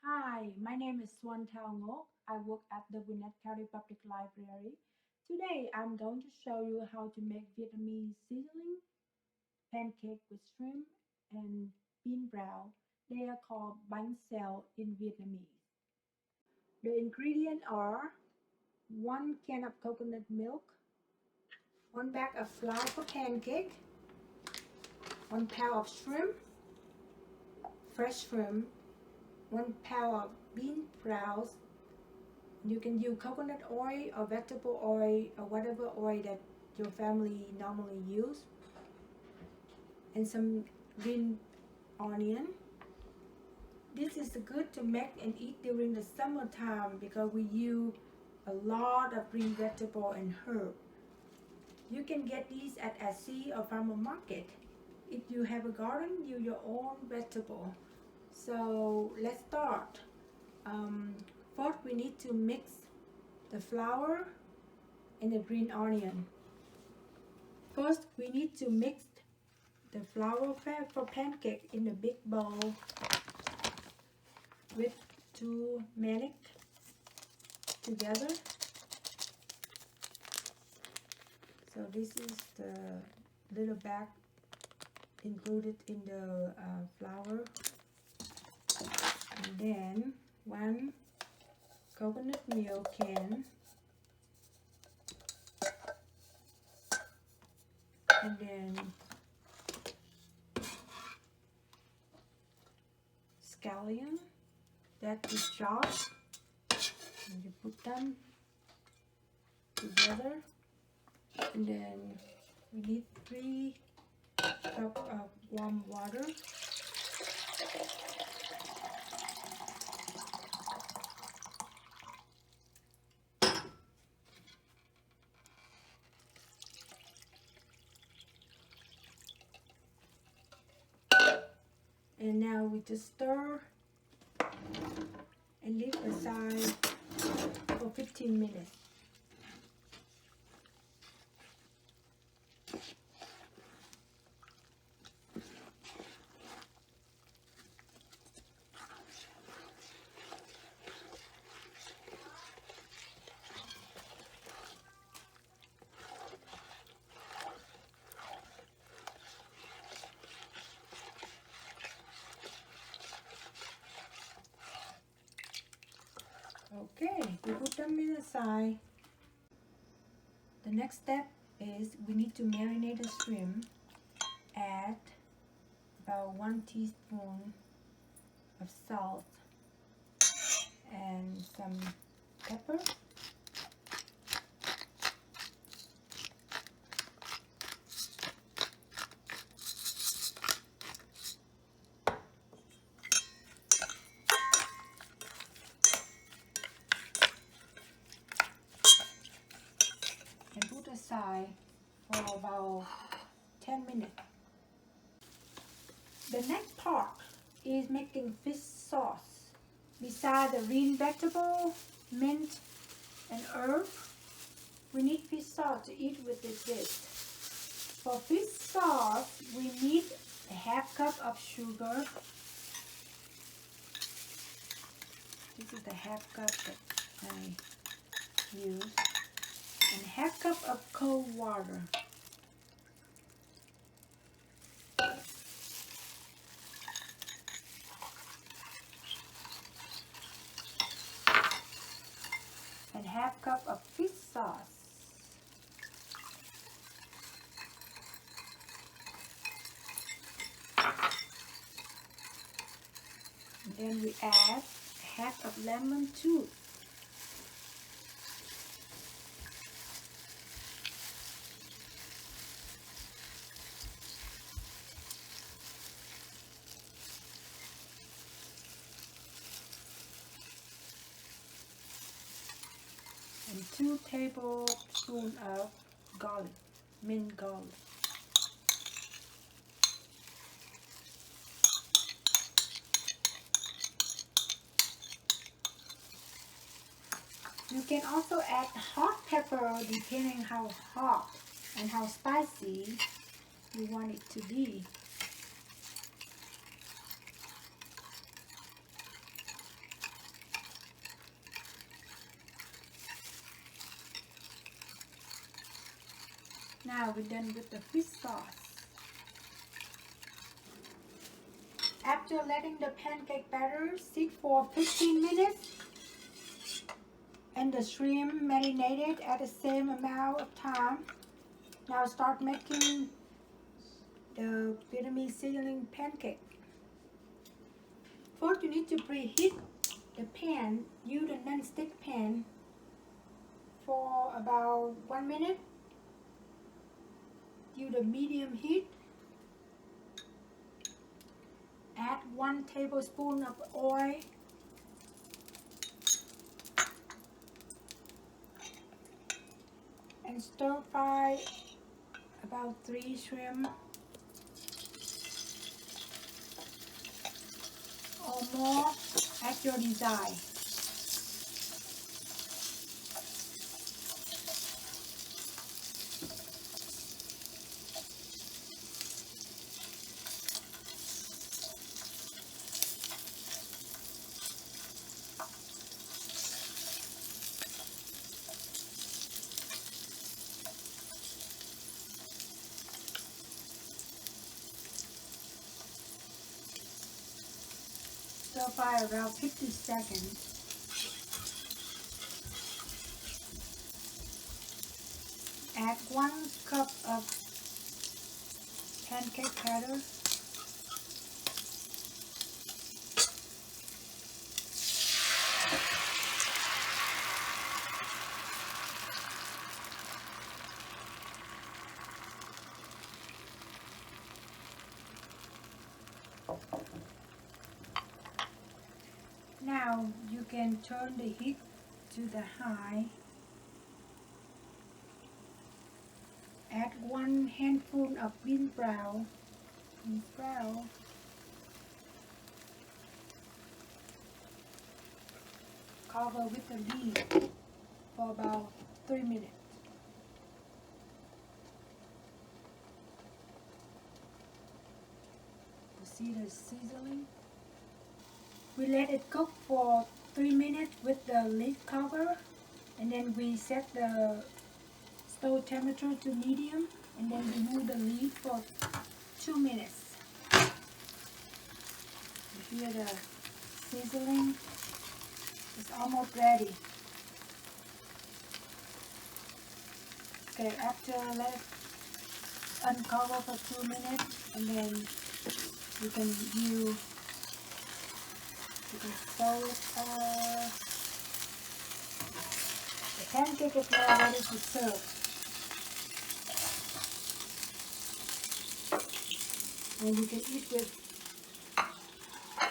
Hi, my name is Swan Thao Ngok. I work at the Gwinnett County Public Library. Today I'm going to show you how to make Vietnamese sizzling pancake with shrimp and bean brown. They are called bánh xèo in Vietnamese. The ingredients are 1 can of coconut milk, 1 bag of flour for pancake, 1 pound of shrimp, fresh shrimp, 1 pound of bean sprouts. You can use coconut oil or vegetable oil or whatever oil that your family normally use, and some green onion. This is good to make and eat during the summertime because we use a lot of green vegetable and herb. You can get these at Etsy or farmer market. If you have a garden, use your own vegetable. So let's start. First we need to mix the flour and the green onion. First we need to mix the flour for pancake in a big bowl with turmeric together. So this is the little bag included in the flour, and then 1 coconut milk can, and then scallion that we chop, and you put them together, and then we need 3 cups of warm water, and now we just stir and leave aside for 15 minutes. Okay, we put them in the side. The next step is we need to marinate the shrimp. Add about 1 teaspoon of salt and some pepper. And put aside for about 10 minutes. The next part is making fish sauce. Besides the green vegetable, mint, and herb, we need fish sauce to eat with this dish. For fish sauce, we need a half cup of sugar. This is the half cup that I use. And half cup of cold water. And half cup of fish sauce. And then we add half of lemon juice. And 2 tablespoons of garlic, minced garlic. You can also add hot pepper depending how hot and how spicy you want it to be. Now we're done with the fish sauce. After letting the pancake batter sit for 15 minutes and the shrimp marinated at the same amount of time, now start making the Vietnamese seasoning pancake. First, you need to preheat the pan. Use a non-stick pan for about 1 minute. Use a medium heat. Add 1 tablespoon of oil. And stir fry about 3 shrimp or more at your desire. Stir fry around 50 seconds. Add 1 cup of pancake batter. Now you can turn the heat to the high. Add 1 handful of bean brown. Cover with the lid for about 3 minutes. You see the sizzling? We let it cook for 3 minutes with the lid cover, and then we set the stove temperature to medium, and then remove the lid for 2 minutes. You hear the sizzling? It's almost ready. Okay, after let it uncover for 2 minutes, and then you can view. You can sew it. The pancake is now ready to serve. And you can eat with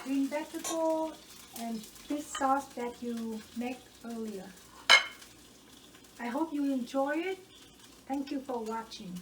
green vegetable and fish sauce that you make earlier. I hope you enjoy it. Thank you for watching.